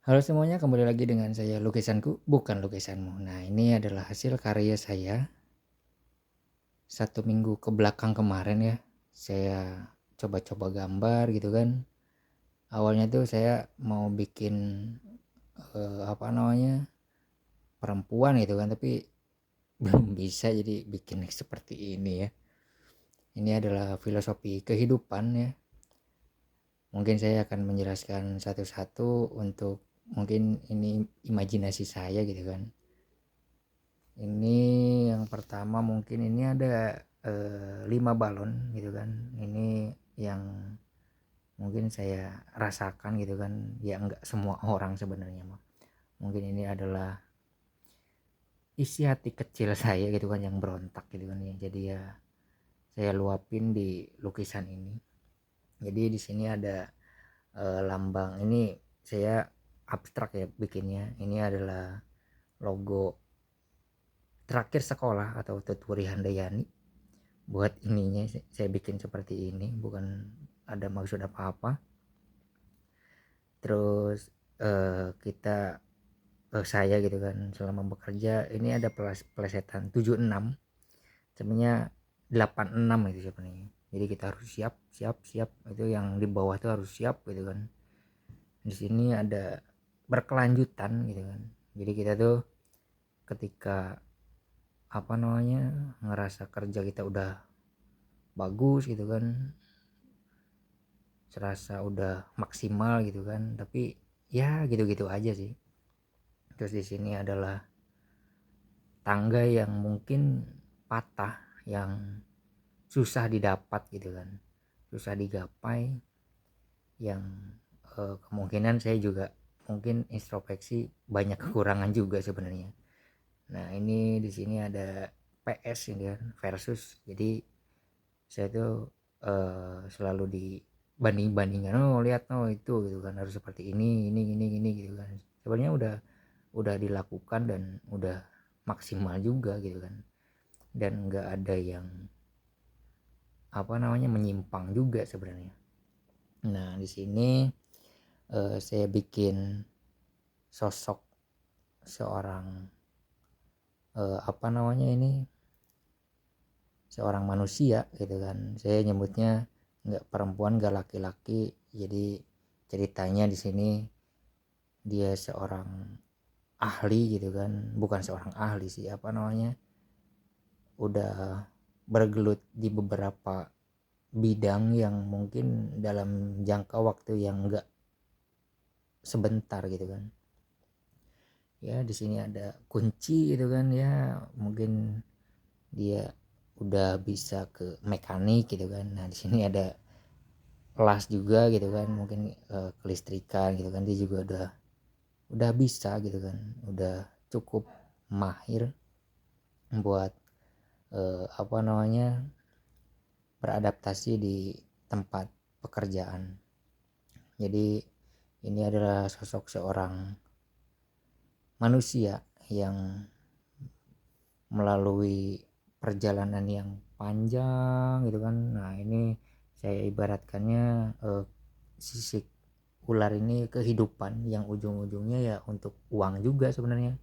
Halo semuanya, kembali lagi dengan saya Lukisanku, bukan lukisanmu. Nah, ini adalah hasil karya saya 1 minggu ke belakang kemarin ya. Saya coba-coba gambar gitu kan. Awalnya tuh saya mau bikin apa namanya perempuan gitu kan, tapi belum bisa jadi bikin seperti ini ya. Ini adalah filosofi kehidupan ya. Mungkin saya akan menjelaskan satu-satu untuk mungkin ini imajinasi saya gitu kan. Ini yang pertama mungkin ini ada 5 balon gitu kan. Ini yang mungkin saya rasakan gitu kan, ya enggak semua orang sebenarnya mah. Mungkin ini adalah isi hati kecil saya gitu kan, yang berontak gitu kan ya. Jadi ya saya luapin di lukisan ini. Jadi di sini ada lambang, ini saya abstrak ya bikinnya. Ini adalah logo terakhir sekolah atau Tutwuri Handayani. Buat ininya saya bikin seperti ini, bukan ada maksud apa-apa. Terus kita saya gitu kan selama bekerja ini ada pelesetan 76, sebenarnya 86 itu sebenarnya. Jadi kita harus siap siap siap, itu yang di bawah tuh harus siap gitu kan. Di sini ada berkelanjutan gitu kan. Jadi kita tuh ketika apa namanya ngerasa kerja kita udah bagus gitu kan, serasa udah maksimal gitu kan, tapi ya gitu-gitu aja sih. Terus di sini adalah tangga yang mungkin patah, yang susah didapat gitu kan, susah digapai, yang kemungkinan saya juga mungkin introspeksi banyak kekurangan juga sebenarnya. Nah, ini di sini ada PS ini kan, versus. Jadi saya tuh selalu dibanding-bandingkan, oh lihat, oh itu gitu kan, harus seperti ini gitu kan. Sebenarnya udah dilakukan dan udah maksimal juga gitu kan, dan nggak ada yang apa namanya menyimpang juga sebenarnya. Nah, di sini saya bikin sosok seorang apa namanya ini, seorang manusia gitu kan. Saya nyebutnya nggak perempuan nggak laki-laki. Jadi ceritanya di sini dia seorang ahli gitu kan, bukan seorang ahli sih, apa namanya, udah bergelut di beberapa bidang yang mungkin dalam jangka waktu yang enggak sebentar gitu kan. Ya di sini ada kunci gitu kan ya, mungkin dia udah bisa ke mekanik gitu kan. Nah di sini ada las juga gitu kan, mungkin kelistrikan gitu kan, dia juga udah bisa gitu kan, udah cukup mahir buat apa namanya beradaptasi di tempat pekerjaan. Jadi ini adalah sosok seorang manusia yang melalui perjalanan yang panjang gitu kan. Nah, ini saya ibaratkannya sisik ular ini kehidupan yang ujung-ujungnya ya untuk uang juga sebenarnya.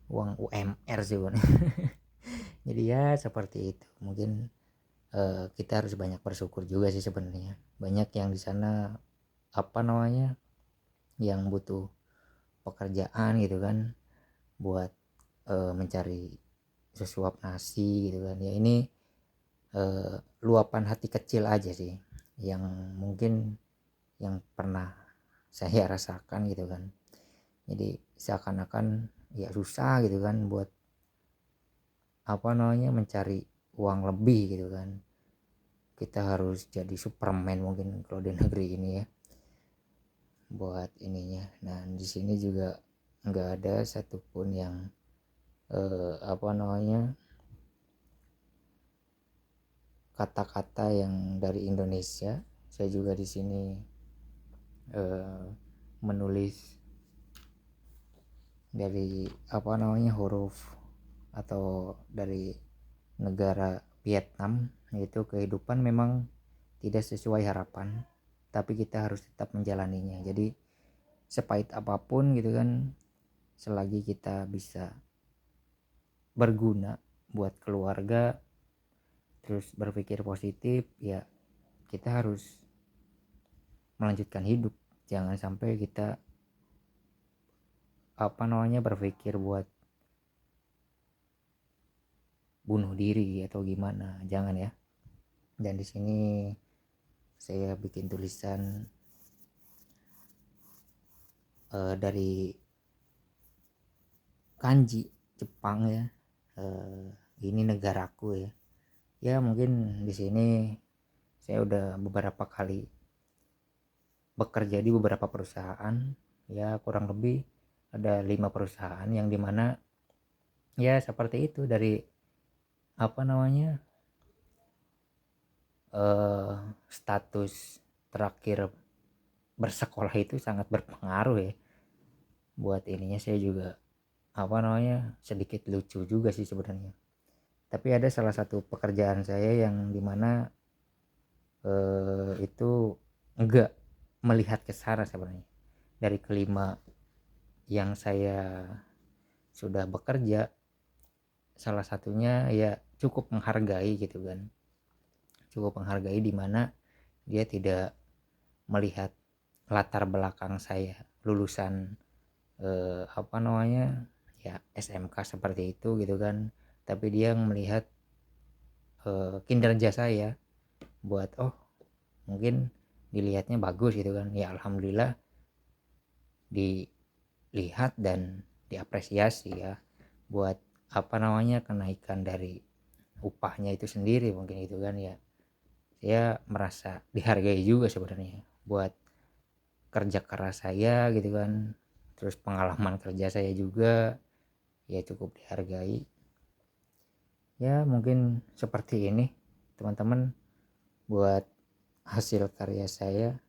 Uang UMR sih bun. Jadi ya seperti itu. Mungkin kita harus banyak bersyukur juga sih sebenarnya. Banyak yang di sana apa namanya yang butuh pekerjaan gitu kan, buat mencari sesuap nasi gitu kan ya. Ini luapan hati kecil aja sih yang mungkin yang pernah saya rasakan gitu kan. Jadi seakan-akan ya susah gitu kan buat apa namanya mencari uang lebih gitu kan. Kita harus jadi Superman mungkin kalau di negeri ini ya, buat ininya. Nah di sini juga nggak ada satupun yang apa namanya kata-kata yang dari Indonesia. Saya juga di sini menulis dari apa namanya huruf atau dari negara Vietnam, yaitu kehidupan memang tidak sesuai harapan, tapi kita harus tetap menjalaninya. Jadi sepahit apapun gitu kan, selagi kita bisa berguna buat keluarga, terus berpikir positif, ya kita harus melanjutkan hidup. Jangan sampai kita berpikir buat bunuh diri atau gimana, jangan ya. Dan di sini saya bikin tulisan dari kanji Jepang ya. Ini negaraku ya. Ya mungkin di sini saya udah beberapa kali bekerja di beberapa perusahaan, ya kurang lebih ada 5 perusahaan yang dimana ya seperti itu. Dari status terakhir bersekolah itu sangat berpengaruh ya buat ininya. Saya juga sedikit lucu juga sih sebenarnya. Tapi ada salah satu pekerjaan saya yang dimana itu enggak melihat ke sana sebenarnya. Dari kelima yang saya sudah bekerja, salah satunya ya cukup menghargai gitu kan, cukup menghargai di mana dia tidak melihat latar belakang saya lulusan ya SMK seperti itu gitu kan, tapi dia melihat kinerja saya buat mungkin dilihatnya bagus gitu kan. Ya alhamdulillah dilihat dan diapresiasi ya buat kenaikan dari upahnya itu sendiri mungkin gitu kan. Ya saya merasa dihargai juga sebenarnya buat kerja keras saya gitu kan, terus pengalaman kerja saya juga ya cukup dihargai. Ya mungkin seperti ini teman-teman, buat hasil karya saya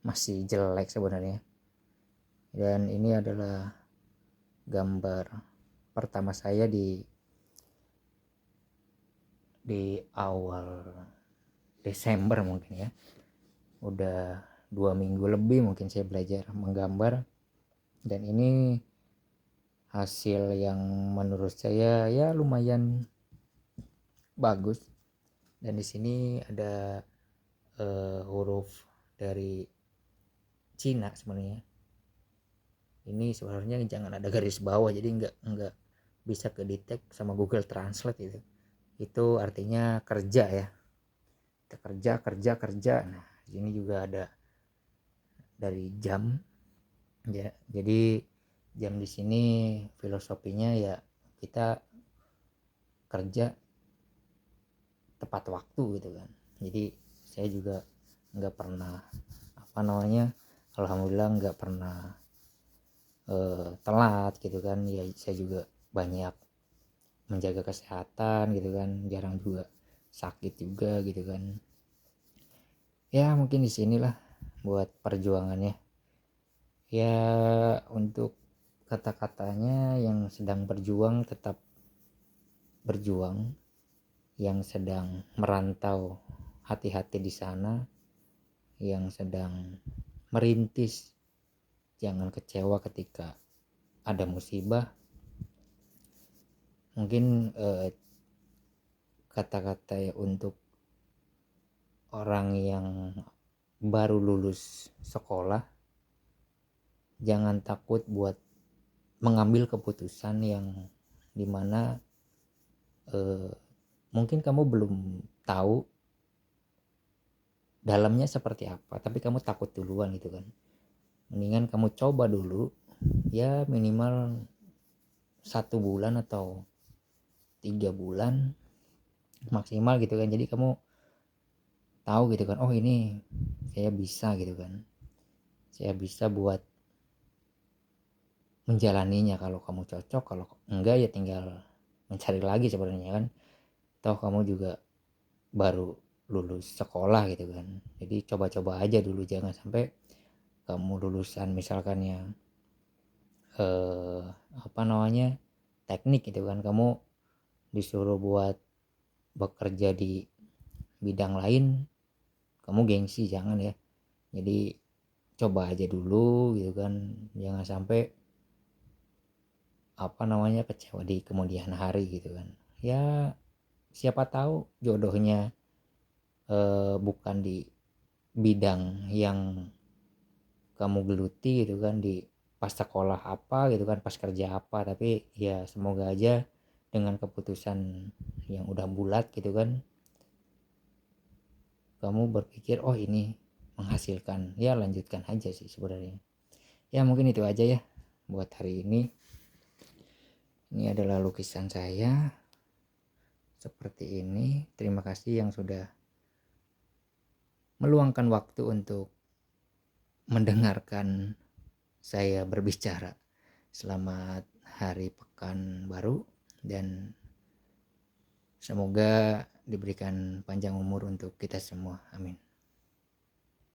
masih jelek sebenarnya. Dan ini adalah gambar pertama saya di awal Desember mungkin ya. Udah 2 minggu lebih mungkin saya belajar menggambar, dan ini hasil yang menurut saya ya lumayan bagus. Dan di sini ada huruf dari Cina sebenarnya. Ini sebenarnya jangan ada garis bawah, jadi nggak bisa kedetek sama Google Translate itu. Itu artinya kerja ya. Kita kerja. Nah, di sini juga ada dari jam ya. Jadi jam di sini filosofinya ya kita kerja tepat waktu gitu kan. Jadi saya juga nggak pernah alhamdulillah nggak pernah telat gitu kan. Ya saya juga banyak menjaga kesehatan gitu kan, jarang juga sakit juga gitu kan. Ya mungkin di sinilah buat perjuangannya ya. Untuk kata-katanya, yang sedang berjuang tetap berjuang, yang sedang merantau hati-hati di sana, yang sedang merintis jangan kecewa ketika ada musibah. Mungkin kata-kata ya untuk orang yang baru lulus sekolah, jangan takut buat mengambil keputusan yang dimana mungkin kamu belum tahu dalamnya seperti apa, tapi kamu takut duluan gitu kan. Mendingan kamu coba dulu ya, minimal 1 bulan atau 3 bulan maksimal gitu kan. Jadi kamu tahu gitu kan, oh ini saya bisa gitu kan, saya bisa buat menjalaninya. Kalau kamu cocok, kalau enggak ya tinggal mencari lagi sebenarnya kan. Toh kamu juga baru lulus sekolah gitu kan. Jadi coba-coba aja dulu, jangan sampai kamu lulusan misalkan yang teknik gitu kan, kamu disuruh buat bekerja di bidang lain, kamu gengsi, jangan ya. Jadi coba aja dulu gitu kan, jangan sampai kecewa di kemudian hari gitu kan. Ya siapa tahu jodohnya bukan di bidang yang kamu geluti gitu kan, di pas sekolah apa gitu kan, pas kerja apa, tapi ya semoga aja dengan keputusan yang udah bulat gitu kan, kamu berpikir oh ini menghasilkan, ya lanjutkan aja sih sebenarnya. Ya mungkin itu aja ya buat hari ini. Ini adalah lukisan saya seperti ini. Terima kasih yang sudah meluangkan waktu untuk mendengarkan saya berbicara. Selamat hari pekan baru dan semoga diberikan panjang umur untuk kita semua. Amin.